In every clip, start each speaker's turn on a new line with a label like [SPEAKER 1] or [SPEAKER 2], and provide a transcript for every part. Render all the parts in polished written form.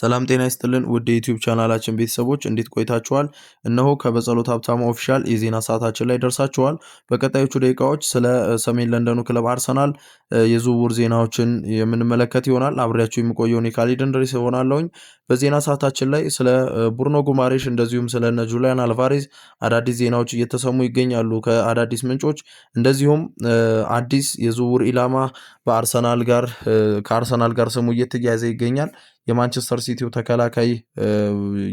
[SPEAKER 1] ሰላም ጤና ይስጥልን ውድ የዩቲዩብ ቻናላችን ቤተሰቦች እንዴት ቆይታችኋል? እነሆ ከበጸሎት ሀብታሙ ኦፊሻል የዜና ሰዓታችን ላይ ደርሳችኋል። በቀጣዮቹ ደቂቃዎች ስለ ሰሜን ለንደኑ ክለብ አርሰናል የዝውውር ዜናዎችን የምንመለከት ይሆናል። አብሬያችሁ የሚቆየውን የካሊድ እንድሪስ እሆናለሁኝ። በዜና ሰዓታችን ላይ ስለ ቡርኖ ጉማሬሽ እንደዚሁም ስለነ ጁሊያን አልቫሬዝ አዳዲስ ዜናዎች እየተሰሙ ይገኛሉ ከአዳዲስ ምንጮች። እንደዚሁም አዲስ የዝውውር ኢላማ ከአርሰናል ጋር ስሙ እየተያያዘ ይገኛል። የማንቸስተር ሲቲው ተከላካይ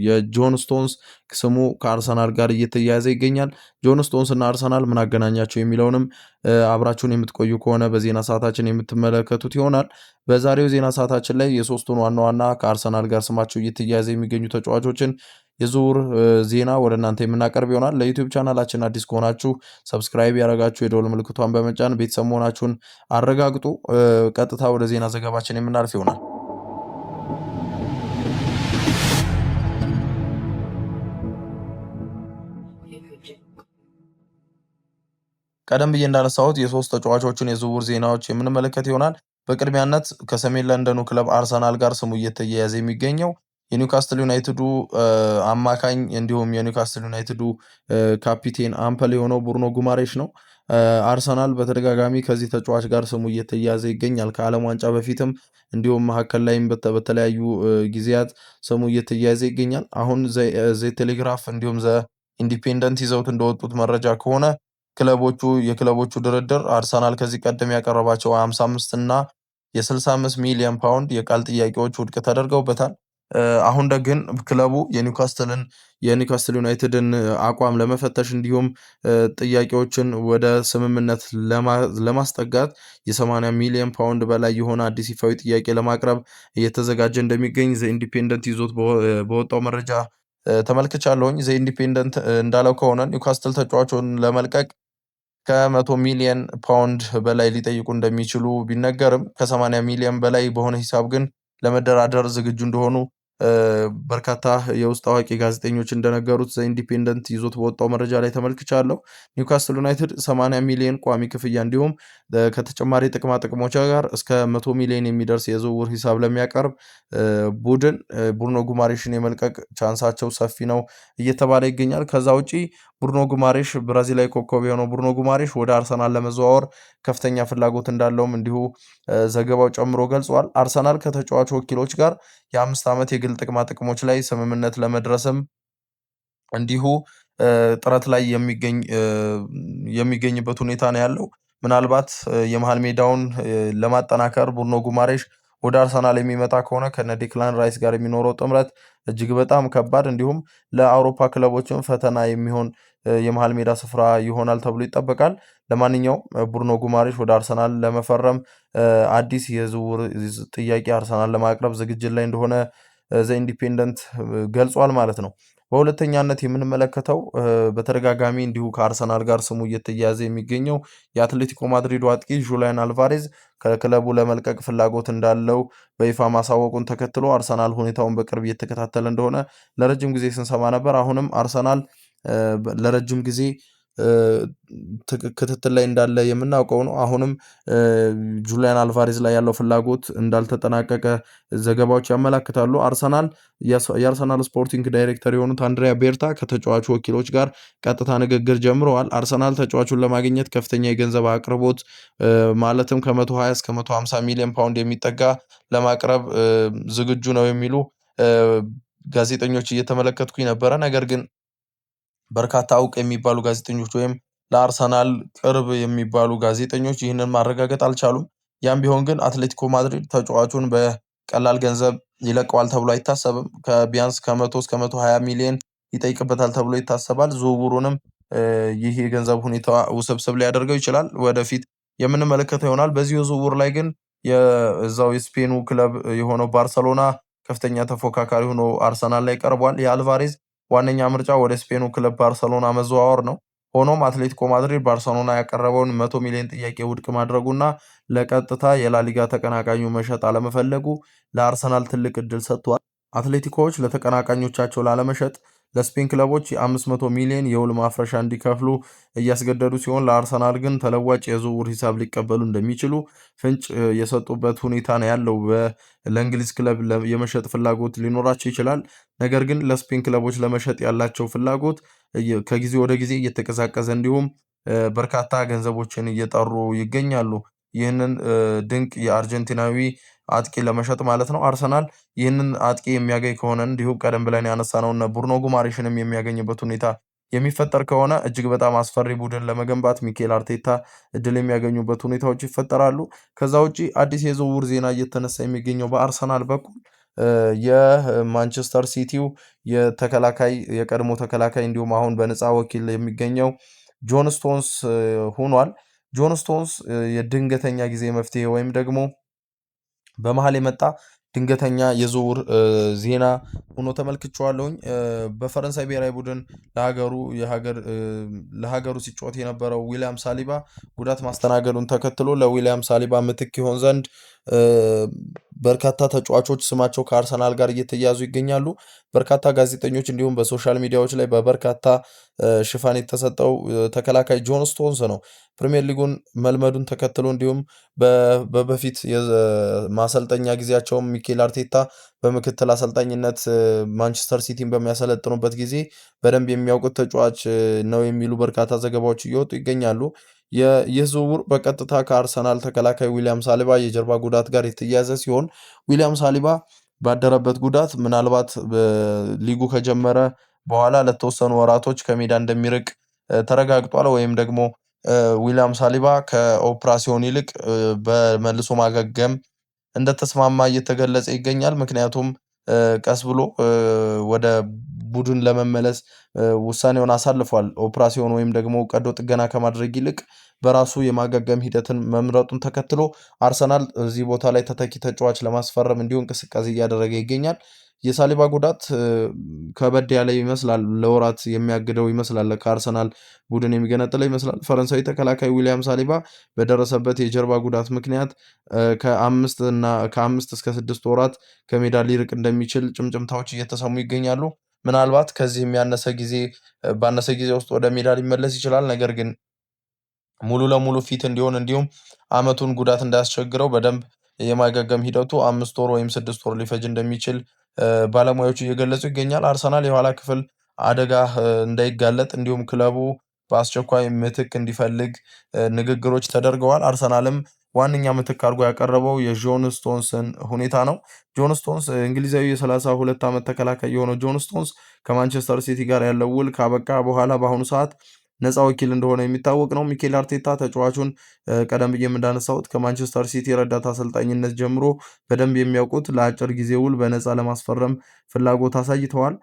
[SPEAKER 1] የጆን ስቶንስ ስሙ ከአርሰናል ጋር እየተያያዘ ይገኛል። ጆን ስቶንስ እና አርሰናል ምን አገናኛቸው የሚለውንም አብራችሁን የምትቆዩ ከሆነ በዜና ሰዓታችን የምትመለከቱት ይሆናል። በዛሬው ዜና ሰዓታችን ላይ የሶስቱን ዋና ዋና ከአርሰናል ጋር ስማቸው እየተያያዘ የሚገኙ ተጫዋቾችን የዝውውር ዜና ወደ እናንተ የምናቀርብ ይሆናል። ለዩቲዩብ ቻናላችን አዲስ ከሆናችሁ ሰብስክራይብ ያደረጋችሁ የደወል ምልክቷን በመጫን ቤተሰብ መሆናችሁን አረጋግጡ። ቀጥታ ወደ ዜና ዘገባችን የምናልፍ ይሆናል። ቀደም ብዬ እንዳነሳሁት የሶስት ተጫዋቾችን የዝውውር ዜናዎች የምንመለከት ይሆናል። በቅድሚያነት ከሰሜን ለንደኑ ክለብ አርሰናል ጋር ስሙ እየተያያዘ የሚገኘው የኒውካስትል ዩናይትዱ አማካኝ እንዲሁም የኒውካስትል ዩናይትዱ ካፒቴን አምፐል የሆነው ቡርኖ ጉማሬሽ ነው። አርሰናል በተደጋጋሚ ከዚህ ተጫዋች ጋር ስሙ እየተያያዘ ይገኛል። ከዓለም ዋንጫ በፊትም እንዲሁም መካከል ላይም በተለያዩ ጊዜያት ስሙ እየተያያዘ ይገኛል። አሁን ዘ ቴሌግራፍ እንዲሁም ዘ ኢንዲፔንደንት ይዘውት እንደወጡት መረጃ ከሆነ የክለቦቹ ድርድር አርሰናል ከዚህ ቀደም ያቀረባቸው 55 እና የ65 ሚሊዮን ፓውንድ የቃል ጥያቄዎች ውድቅ ተደርገውበታል። አሁን ግን ክለቡ የኒውካስትል ዩናይትድን አቋም ለመፈተሽ እንዲሁም ጥያቄዎችን ወደ ስምምነት ለማስጠጋት የ80 ሚሊዮን ፓውንድ በላይ የሆነ አዲስ ይፋዊ ጥያቄ ለማቅረብ እየተዘጋጀ እንደሚገኝ ዘ ኢንዲፔንደንት ይዞት በወጣው መረጃ ተመልክቻለሁኝ። ዘ ኢንዲፔንደንት እንዳለው ከሆነ ኒውካስትል ተጫዋቹን ለመልቀቅ ከ100 ሚሊዮን ፓውንድ በላይ ሊጠይቁ እንደሚችሉ ቢነገርም ከ80 ሚሊዮን በላይ በሆነ ሂሳብ ግን ለመደራደር ዝግጁ እንደሆኑ በርካታ የውስጥ አዋቂ ጋዜጠኞች እንደነገሩት ዘ ኢንዲፔንደንት ይዞት በወጣው መረጃ ላይ ተመልክቻለሁ። ኒውካስትል ዩናይትድ 80 ሚሊዮን ቋሚ ክፍያ እንዲሁም ከተጨማሪ ጥቅማ ጥቅሞች ጋር እስከ 100 ሚሊዮን የሚደርስ የዝውውር ሂሳብ ለሚያቀርብ ቡድን ቡርኖ ጉማሬሽን የመልቀቅ ቻንሳቸው ሰፊ ነው እየተባለ ይገኛል። ከዛ ውጪ ቡርኖ ጉማሬሽ ብራዚላዊ ኮከብ የሆነው ቡርኖ ጉማሬሽ ወደ አርሰናል ለመዘዋወር ከፍተኛ ፍላጎት እንዳለውም እንዲሁ ዘገባው ጨምሮ ገልጿል። አርሰናል ከተጫዋች ወኪሎች ጋር የ5 ዓመት የግል ጥቅማ ጥቅሞች ላይ ስምምነት ለመድረስም እንዲሁ ጥረት ላይ የሚገኝበት ሁኔታ ነው ያለው። ምናልባት የመሃል ሜዳውን ለማጠናከር ቡርኖ ጉማሬሽ ወደ አርሰናል የሚመጣ ከሆነ ከነ ዴክላን ራይስ ጋር የሚኖረው ጥምረት እጅግ በጣም ከባድ እንዲሁም ለአውሮፓ ክለቦችም ፈተና የሚሆን የመሃል ሜዳ ስፍራ ይሆናል ተብሎ ይጠበቃል። ለማንኛውም ቡርኖ ጉማሬሽ ወደ አርሰናል ለመፈረም አዲስ የዝውውር ጥያቄ አርሰናል ለማቅረብ ዝግጅት ላይ እንደሆነ ዘ ኢንዲፔንደንት ገልጿል ማለት ነው። በሁለተኛነት የምንመለከተው በተደጋጋሚ እንዲሁ ከአርሰናል ጋር ስሙ እየተያያዘ የሚገኘው የአትሌቲኮ ማድሪዱ አጥቂ ጁሊያን አልቫሬዝ ከክለቡ ለመልቀቅ ፍላጎት እንዳለው በይፋ ማሳወቁን ተከትሎ አርሰናል ሁኔታውን በቅርብ እየተከታተለ እንደሆነ ለረጅም ጊዜ ስንሰማ ነበር። አሁንም አርሰናል ለረጅም ጊዜ ክትትል ላይ እንዳለ የምናውቀው ነው። አሁንም ጁሊያን አልቫሬዝ ላይ ያለው ፍላጎት እንዳልተጠናቀቀ ዘገባዎች ያመላክታሉ። የአርሰናል ስፖርቲንግ ዳይሬክተር የሆኑት አንድሪያ ቤርታ ከተጫዋቹ ወኪሎች ጋር ቀጥታ ንግግር ጀምረዋል። አርሰናል ተጫዋቹን ለማግኘት ከፍተኛ የገንዘብ አቅርቦት ማለትም ከ120 እስከ 150 ሚሊዮን ፓውንድ የሚጠጋ ለማቅረብ ዝግጁ ነው የሚሉ ጋዜጠኞች እየተመለከትኩኝ ነበረ። ነገር ግን በርካታ አውቅ የሚባሉ ጋዜጠኞች ወይም ለአርሰናል ቅርብ የሚባሉ ጋዜጠኞች ይህንን ማረጋገጥ አልቻሉም። ያም ቢሆን ግን አትሌቲኮ ማድሪድ ተጫዋቹን በቀላል ገንዘብ ይለቀዋል ተብሎ አይታሰብም። ቢያንስ ከ100 እስከ 120 ሚሊዮን ይጠይቅበታል ተብሎ ይታሰባል። ዝውውሩንም ይህ የገንዘብ ሁኔታ ውስብስብ ሊያደርገው ይችላል። ወደፊት የምንመለከተው ይሆናል። በዚህ ዝውውር ላይ ግን የዛው የስፔኑ ክለብ የሆነው ባርሰሎና ከፍተኛ ተፎካካሪ ሆኖ አርሰናል ላይ ቀርቧል። የአልቫሬዝ ዋነኛ ምርጫ ወደ ስፔኑ ክለብ ባርሰሎና መዘዋወር ነው። ሆኖም አትሌቲኮ ማድሪድ ባርሰሎና ያቀረበውን 100 ሚሊዮን ጥያቄ ውድቅ ማድረጉና ለቀጥታ የላሊጋ ተቀናቃኙ መሸጥ አለመፈለጉ ለአርሰናል ትልቅ እድል ሰጥቷል። አትሌቲኮዎች ለተቀናቃኞቻቸው ላለመሸጥ ለስፔን ክለቦች የ500 ሚሊዮን የውል ማፍረሻ እንዲከፍሉ እያስገደዱ ሲሆን ለአርሰናል ግን ተለዋጭ የዝውውር ሂሳብ ሊቀበሉ እንደሚችሉ ፍንጭ የሰጡበት ሁኔታ ነው ያለው። ለእንግሊዝ ክለብ የመሸጥ ፍላጎት ሊኖራቸው ይችላል። ነገር ግን ለስፔን ክለቦች ለመሸጥ ያላቸው ፍላጎት ከጊዜ ወደ ጊዜ እየተቀዛቀዘ እንዲሁም በርካታ ገንዘቦችን እየጠሩ ይገኛሉ። ይህንን ድንቅ የአርጀንቲናዊ አጥቂ ለመሸጥ ማለት ነው። አርሰናል ይህንን አጥቂ የሚያገኝ ከሆነ እንዲሁም ቀደም ብለን ያነሳነውን ብሩኖ ጉማሬሽንም የሚያገኝበት ሁኔታ የሚፈጠር ከሆነ እጅግ በጣም አስፈሪ ቡድን ለመገንባት ሚኬል አርቴታ እድል የሚያገኙበት ሁኔታዎች ይፈጠራሉ። ከዛ ውጪ አዲስ የዝውውር ዜና እየተነሳ የሚገኘው በአርሰናል በኩል የማንቸስተር ሲቲው የቀድሞ ተከላካይ እንዲሁም አሁን በነፃ ወኪል የሚገኘው ጆን ስቶንስ ሆኗል። ጆን ስቶንስ የድንገተኛ ጊዜ መፍትሄ ወይም ደግሞ በመሃል የመጣ ድንገተኛ የዝውውር ዜና ሆኖ ተመልክቼዋለሁኝ። በፈረንሳይ ብሔራዊ ቡድን ለሀገሩ ሲጫወት የነበረው ዊሊያም ሳሊባ ጉዳት ማስተናገዱን ተከትሎ ለዊሊያም ሳሊባ ምትክ ይሆን ዘንድ በርካታ ተጫዋቾች ስማቸው ከአርሰናል ጋር እየተያዙ ይገኛሉ። በርካታ ጋዜጠኞች እንዲሁም በሶሻል ሚዲያዎች ላይ በበርካታ ሽፋን የተሰጠው ተከላካይ ጆን ስቶንስ ነው። ፕሪሚየር ሊጉን መልመዱን ተከትሎ እንዲሁም በፊት ማሰልጠኛ ጊዜያቸውም ሚኬል አርቴታ በምክትል አሰልጣኝነት ማንቸስተር ሲቲን በሚያሰለጥኑበት ጊዜ በደንብ የሚያውቁት ተጫዋች ነው የሚሉ በርካታ ዘገባዎች እየወጡ ይገኛሉ። ይህ ዝውውር በቀጥታ ከአርሰናል ተከላካይ ዊሊያም ሳሊባ የጀርባ ጉዳት ጋር የተያያዘ ሲሆን ዊሊያም ሳሊባ ባደረበት ጉዳት ምናልባት ሊጉ ከጀመረ በኋላ ለተወሰኑ ወራቶች ከሜዳ እንደሚርቅ ተረጋግጧል። ወይም ደግሞ ዊሊያም ሳሊባ ከኦፕራሲዮን ይልቅ በመልሶ ማገገም እንደተስማማ እየተገለጸ ይገኛል። ምክንያቱም ቀስ ብሎ ወደ ቡድን ለመመለስ ውሳኔውን አሳልፏል። ኦፕራሲዮን ወይም ደግሞ ቀዶ ጥገና ከማድረግ ይልቅ በራሱ የማገገም ሂደትን መምረጡን ተከትሎ አርሰናል እዚህ ቦታ ላይ ተተኪ ተጫዋች ለማስፈረም እንዲሁ እንቅስቃሴ እያደረገ ይገኛል። የሳሊባ ጉዳት ከበድ ያለ ይመስላል። ለወራት የሚያግደው ይመስላል። ከአርሰናል ቡድን የሚገነጥለው ይመስላል። ፈረንሳዊ ተከላካይ ዊሊያም ሳሊባ በደረሰበት የጀርባ ጉዳት ምክንያት ከ5 እስከ 6 ወራት ከሜዳ ሊርቅ እንደሚችል ጭምጭምታዎች እየተሰሙ ይገኛሉ። ምናልባት ከዚህም ባነሰ ጊዜ ውስጥ ወደ ሜዳ ሊመለስ ይችላል። ነገር ግን ሙሉ ለሙሉ ፊት እንዲሆን እንዲሁም አመቱን ጉዳት እንዳያስቸግረው በደንብ የማገገም ሂደቱ 5 ወር ወይም 6 ወር ሊፈጅ እንደሚችል ባለሙያዎቹ እየገለጹ ይገኛል። አርሰናል የኋላ ክፍል አደጋ እንዳይጋለጥ እንዲሁም ክለቡ በአስቸኳይ ምትክ እንዲፈልግ ንግግሮች ተደርገዋል። አርሰናልም ዋነኛ ምትክ አድርጎ ያቀረበው የጆን ስቶንስን ሁኔታ ነው። ጆን ስቶንስ እንግሊዛዊ የ32 ዓመት ተከላካይ የሆነው ጆን ስቶንስ ከማንቸስተር ሲቲ ጋር ያለው ውል ካበቃ በኋላ በአሁኑ ሰዓት ነፃ ወኪል እንደሆነ የሚታወቅ ነው። ሚኬል አርቴታ ተጫዋቹን ቀደም ብዬም እንዳነሳሁት ከማንቸስተር ሲቲ ረዳት አሰልጣኝነት ጀምሮ በደንብ የሚያውቁት ለአጭር ጊዜ ውል በነፃ ለማስፈረም ፍላጎት አሳይተዋል።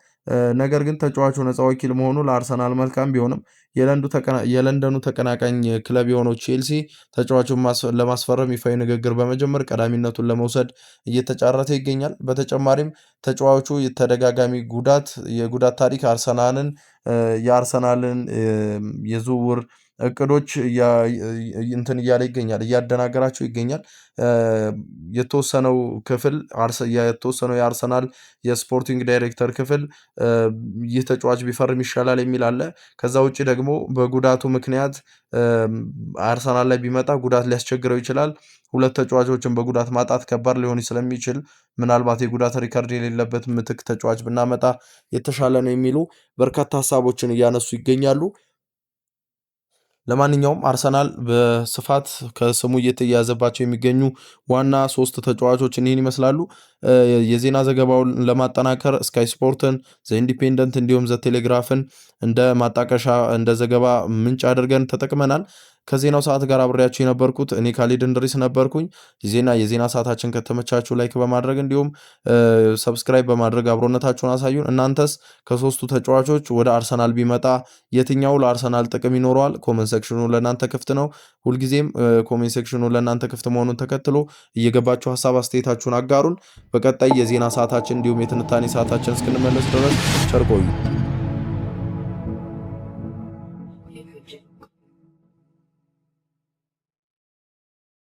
[SPEAKER 1] ነገር ግን ተጫዋቹ ነፃ ወኪል መሆኑ ለአርሰናል መልካም ቢሆንም የለንደኑ ተቀናቃኝ ክለብ የሆነው ቼልሲ ተጫዋቹን ለማስፈረም ይፋዊ ንግግር በመጀመር ቀዳሚነቱን ለመውሰድ እየተጫረተ ይገኛል። በተጨማሪም ተጫዋቹ የተደጋጋሚ የጉዳት ታሪክ የአርሰናልን የዝውውር እቅዶች እንትን እያለ ይገኛል፣ እያደናገራቸው ይገኛል። የተወሰነው የአርሰናል የስፖርቲንግ ዳይሬክተር ክፍል ይህ ተጫዋች ቢፈርም ይሻላል የሚል አለ። ከዛ ውጭ ደግሞ በጉዳቱ ምክንያት አርሰናል ላይ ቢመጣ ጉዳት ሊያስቸግረው ይችላል። ሁለት ተጫዋቾችን በጉዳት ማጣት ከባድ ሊሆን ስለሚችል ምናልባት የጉዳት ሪከርድ የሌለበት ምትክ ተጫዋች ብናመጣ የተሻለ ነው የሚሉ በርካታ ሀሳቦችን እያነሱ ይገኛሉ። ለማንኛውም አርሰናል በስፋት ከስሙ እየተያዘባቸው የሚገኙ ዋና 3 ተጫዋቾች እኒህን ይመስላሉ። የዜና ዘገባውን ለማጠናከር ስካይ ስፖርትን፣ ዘ ኢንዲፔንደንት እንዲሁም ዘ ቴሌግራፍን እንደ ማጣቀሻ እንደ ዘገባ ምንጭ አድርገን ተጠቅመናል። ከዜናው ሰዓት ጋር አብሬያችሁ የነበርኩት እኔ ካሊድ እንድሪስ ነበርኩኝ። የዜና ሰዓታችን ከተመቻችሁ ላይክ በማድረግ እንዲሁም ሰብስክራይብ በማድረግ አብሮነታችሁን አሳዩን። እናንተስ ከ3ቱ ተጫዋቾች ወደ አርሰናል ቢመጣ የትኛው ለአርሰናል ጥቅም ይኖረዋል? ኮመንት ሴክሽኑ ለእናንተ ክፍት ነው። ሁልጊዜም ኮሜንት ሴክሽኑ ለእናንተ ክፍት መሆኑን ተከትሎ እየገባችሁ ሀሳብ አስተያየታችሁን አጋሩን። በቀጣይ የዜና ሰዓታችን እንዲሁም የትንታኔ ሰዓታችን እስክንመለስ ድረስ ቸር ቆዩ።